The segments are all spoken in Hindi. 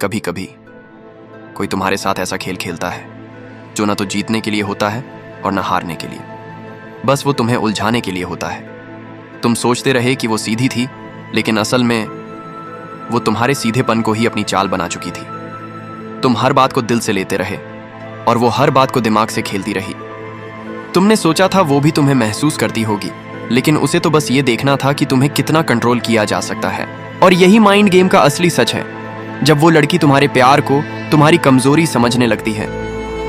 कभी कभी कोई तुम्हारे साथ ऐसा खेल खेलता है जो ना तो जीतने के लिए होता है और ना हारने के लिए, बस वो तुम्हें उलझाने के लिए होता है। तुम सोचते रहे कि वो सीधी थी, लेकिन असल में वो तुम्हारे सीधेपन को ही अपनी चाल बना चुकी थी। तुम हर बात को दिल से लेते रहे और वो हर बात को दिमाग से खेलती रही। तुमने सोचा था वो भी तुम्हें महसूस करती होगी, लेकिन उसे तो बस ये देखना था कि तुम्हें कितना कंट्रोल किया जा सकता है। और यही माइंड गेम का असली सच है, जब वो लड़की तुम्हारे प्यार को तुम्हारी कमजोरी समझने लगती है।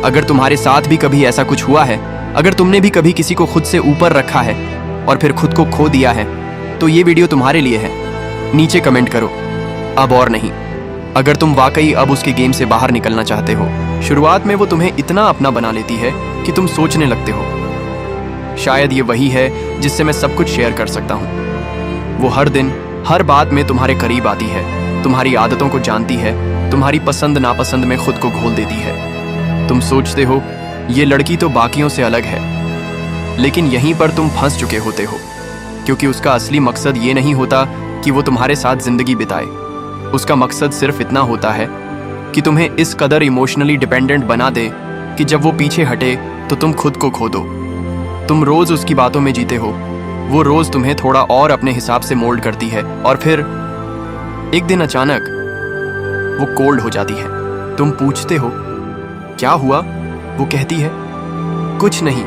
अगर तुम्हारे साथ भी कभी ऐसा कुछ हुआ है, अगर तुमने भी कभी किसी को खुद से ऊपर रखा है और फिर खुद को खो दिया है, तो ये वीडियो तुम्हारे लिए है। नीचे कमेंट करो अब और नहीं, अगर तुम वाकई अब उसके गेम से बाहर निकलना चाहते हो। शुरुआत में वो तुम्हें इतना अपना बना लेती है कि तुम सोचने लगते हो शायद ये वही है जिससे मैं सब कुछ शेयर कर सकता हूँ। वो हर दिन हर बात में तुम्हारे करीब आती है, तुम्हारी आदतों को जानती है, तुम्हारी पसंद नापसंद में खुद को घोल देती है। तुम सोचते हो ये लड़की तो बाकियों से अलग है, लेकिन यहीं पर तुम फंस चुके होते हो, क्योंकि उसका असली मकसद ये नहीं होता कि वो तुम्हारे साथ जिंदगी बिताए। उसका मकसद सिर्फ इतना होता है कि तुम्हें इस कदर इमोशनली डिपेंडेंट बना दे कि जब वो पीछे हटे तो तुम खुद को खो दो। तुम रोज उसकी बातों में जीते हो, वो रोज तुम्हें थोड़ा और अपने हिसाब से मोल्ड करती है, और फिर एक दिन अचानक वो कोल्ड हो जाती है। तुम पूछते हो क्या हुआ? वो कहती है कुछ नहीं।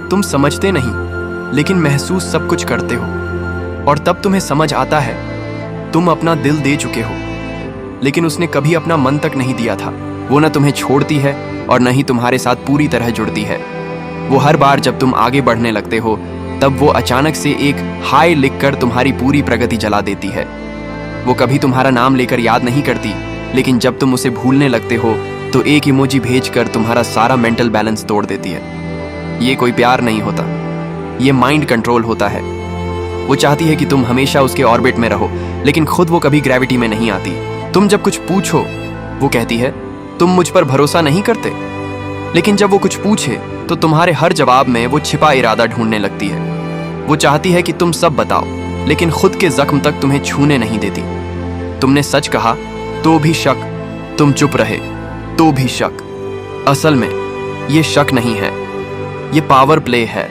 तुम समझते नहीं, लेकिन महसूस सब कुछ करते हो। और तब तुम्हें समझ आता है तुम अपना दिल दे चुके हो, लेकिन उसने कभी अपना मन तक नहीं दिया था। वो न तुम्हें छोड़ती है और न ही तुम्हारे साथ पूरी तरह जुड़ती है। वो हर बार जब तुम आगे बढ़ने लगते हो, तब वो अचानक से एक हाय लिखकर तुम्हारी पूरी प्रगति जला देती है। वो कभी तुम्हारा नाम लेकर याद नहीं करती, लेकिन जब तुम उसे भूलने लगते हो तो एक इमोजी भेजकर तुम्हारा सारा मेंटल बैलेंस तोड़ देती है। ये कोई प्यार नहीं होता, ये माइंड कंट्रोल होता है। वो चाहती है कि तुम हमेशा उसके ऑर्बिट में रहो, लेकिन खुद वो कभी ग्रेविटी में नहीं आती। तुम जब कुछ पूछो, वो कहती है तुम मुझ पर भरोसा नहीं करते, लेकिन जब वो कुछ पूछे तो तुम्हारे हर जवाब में वो छिपा इरादा ढूंढने लगती है। वो चाहती है कि तुम सब बताओ, लेकिन खुद के जख्म तक तुम्हें छूने नहीं देती। तुमने सच कहा तो भी शक, तुम चुप रहे तो भी शक। असल में ये शक नहीं है, ये पावर प्ले है।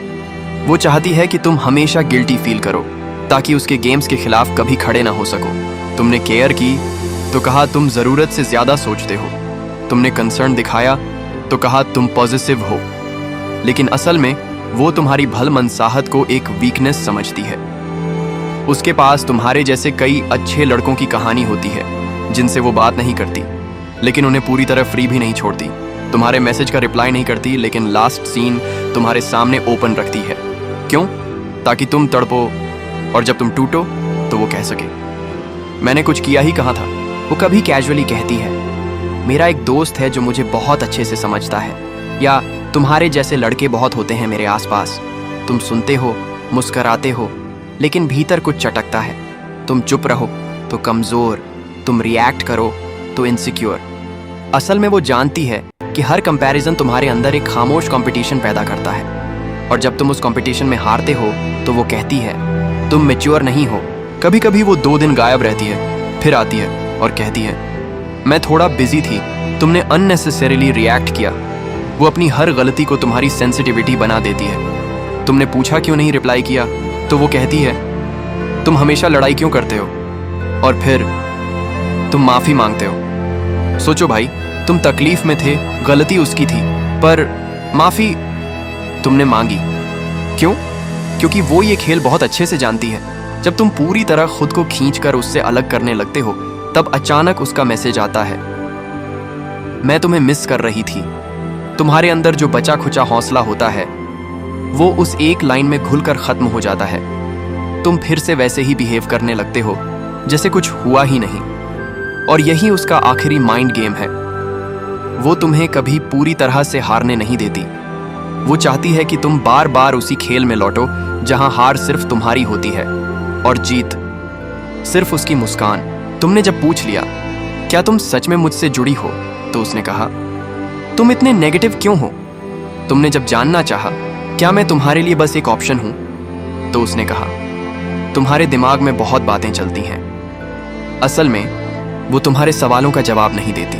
वो चाहती है कि तुम हमेशा गिल्टी फील करो, ताकि उसके गेम्स के खिलाफ कभी खड़े ना हो सको। तुमने केयर की तो कहा तुम जरूरत से ज्यादा सोचते हो। तुमने कंसर्न दिखाया तो कहा तुम पॉजिटिव हो, लेकिन असल में वो तुम्हारी भलमनसाहत को एक वीकनेस समझती है। उसके पास तुम्हारे जैसे कई अच्छे लड़कों की कहानी होती है जिनसे वो बात नहीं करती, लेकिन उन्हें पूरी तरह फ्री भी नहीं छोड़ती। तुम्हारे मैसेज का रिप्लाई नहीं करती, लेकिन लास्ट सीन तुम्हारे सामने ओपन रखती है। क्यों? ताकि तुम तड़पो, और जब तुम टूटो तो वो कह सके मैंने कुछ किया ही कहा था। वो कभी कैजुअली कहती है मेरा एक दोस्त है जो मुझे बहुत अच्छे से समझता है, या तुम्हारे जैसे लड़के बहुत होते हैं मेरे आसपास। तुम सुनते हो, मुस्कराते हो, लेकिन भीतर कुछ चटकता है। तुम चुप रहो तो कमजोर, तुम रिएक्ट करो तो इनसिक्योर। असल में वो जानती है कि हर कंपैरिजन तुम्हारे अंदर एक खामोश कंपटीशन पैदा करता है, और जब तुम उस कंपटीशन में हारते हो तो वो कहती है तुम मैच्योर नहीं हो। कभी कभी वो 2 दिन गायब रहती है, फिर आती है और कहती है मैं थोड़ा बिजी थी, तुमने अननेसेसरीली रिएक्ट किया। वो अपनी हर गलती को तुम्हारी सेंसिटिविटी बना देती है। तुमने पूछा क्यों नहीं रिप्लाई किया, तो वो कहती है तुम हमेशा लड़ाई क्यों करते हो, और फिर तुम माफी मांगते हो। सोचो भाई, तुम तकलीफ में थे, गलती उसकी थी, पर माफी तुमने मांगी। क्यों? क्योंकि वो ये खेल बहुत अच्छे से जानती है। जब तुम पूरी तरह खुद को खींचकर उससे अलग करने लगते हो, तब अचानक उसका मैसेज आता है मैं तुम्हें मिस कर रही थी। तुम्हारे अंदर जो बचा खुचा हौसला होता है वो उस एक लाइन में घुलकर खत्म हो जाता है। तुम फिर से वैसे ही बिहेव करने लगते हो जैसे कुछ हुआ ही नहीं, और यही उसका आखिरी माइंड गेम है। वो तुम्हें कभी पूरी तरह से हारने नहीं देती। वो चाहती है कि तुम बार बार उसी खेल में लौटो जहां हार सिर्फ तुम्हारी होती है और जीत सिर्फ उसकी मुस्कान। तुमने जब पूछ लिया क्या तुम सच में मुझसे जुड़ी हो, तो उसने कहा तुम इतने नेगेटिव क्यों हो। तुमने जब जानना चाहा क्या मैं तुम्हारे लिए बस एक ऑप्शन हूं, तो उसने कहा तुम्हारे दिमाग में बहुत बातें चलती हैं। असल में वो तुम्हारे सवालों का जवाब नहीं देती,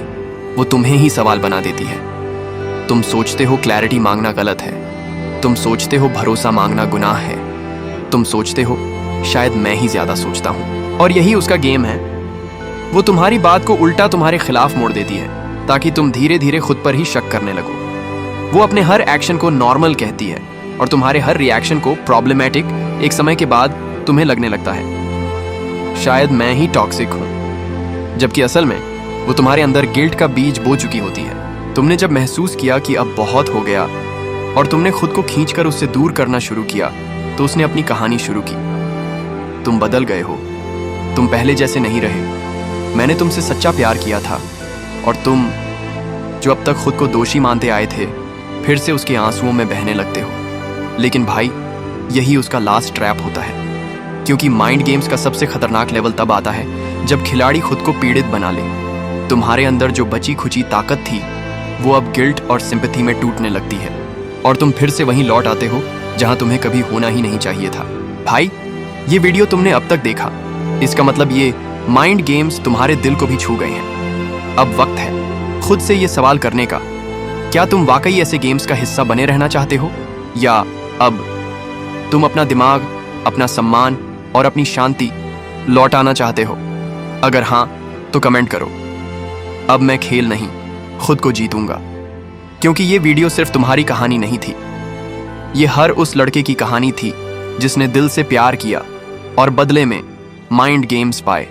वो तुम्हें ही सवाल बना देती है। तुम सोचते हो क्लैरिटी मांगना गलत है, तुम सोचते हो भरोसा मांगना गुनाह है, तुम सोचते हो शायद मैं ही ज्यादा सोचता हूं, और यही उसका गेम है। वो तुम्हारी बात को उल्टा तुम्हारे खिलाफ मोड़ देती है ताकि तुम धीरे धीरे खुद पर ही शक करने लगो। वो अपने हर एक्शन को नॉर्मल कहती है और तुम्हारे हर रिएक्शन को प्रॉब्लमैटिक एक समय के बाद तुम्हें लगने लगता है शायद मैं ही टॉक्सिक हूं, जबकि असल में वो तुम्हारे अंदर गिल्ट का बीज बो चुकी होती है। तुमने जब महसूस किया कि अब बहुत हो गया और तुमने खुद को खींचकर उससे दूर करना शुरू किया तो उसने अपनी कहानी शुरू की। तुम बदल गए हो, तुम पहले जैसे नहीं रहे। मैंने तुमसे सच्चा प्यार किया था और तुम जो अब तक खुद को दोषी मानते आए थे फिर से उसके आंसुओं में बहने लगते हो। लेकिन भाई, यही उसका लास्ट ट्रैप होता है, क्योंकि माइंड गेम्स का सबसे खतरनाक लेवल तब आता है जब खिलाड़ी खुद को पीड़ित बना ले। तुम्हारे अंदर जो बची खुची ताकत थी वो अब गिल्ट और सिंपैथी में टूटने लगती है और तुम फिर से वहीं लौट आते हो जहां तुम्हें कभी होना ही नहीं चाहिए था। भाई, ये वीडियो तुमने अब तक देखा, इसका मतलब ये माइंड गेम्स तुम्हारे दिल को भी छू गए हैं। अब वक्त है खुद से ये सवाल करने का, क्या तुम वाकई ऐसे गेम्स का हिस्सा बने रहना चाहते हो, या अब तुम अपना दिमाग, अपना सम्मान और अपनी शांति लौटाना चाहते हो? अगर हाँ तो कमेंट करो। अब मैं खेल नहीं, खुद को जीतूंगा, क्योंकि ये वीडियो सिर्फ तुम्हारी कहानी नहीं थी, ये हर उस लड़के की कहानी थी जिसने दिल से प्यार किया और बदले में माइंड गेम्स पाए।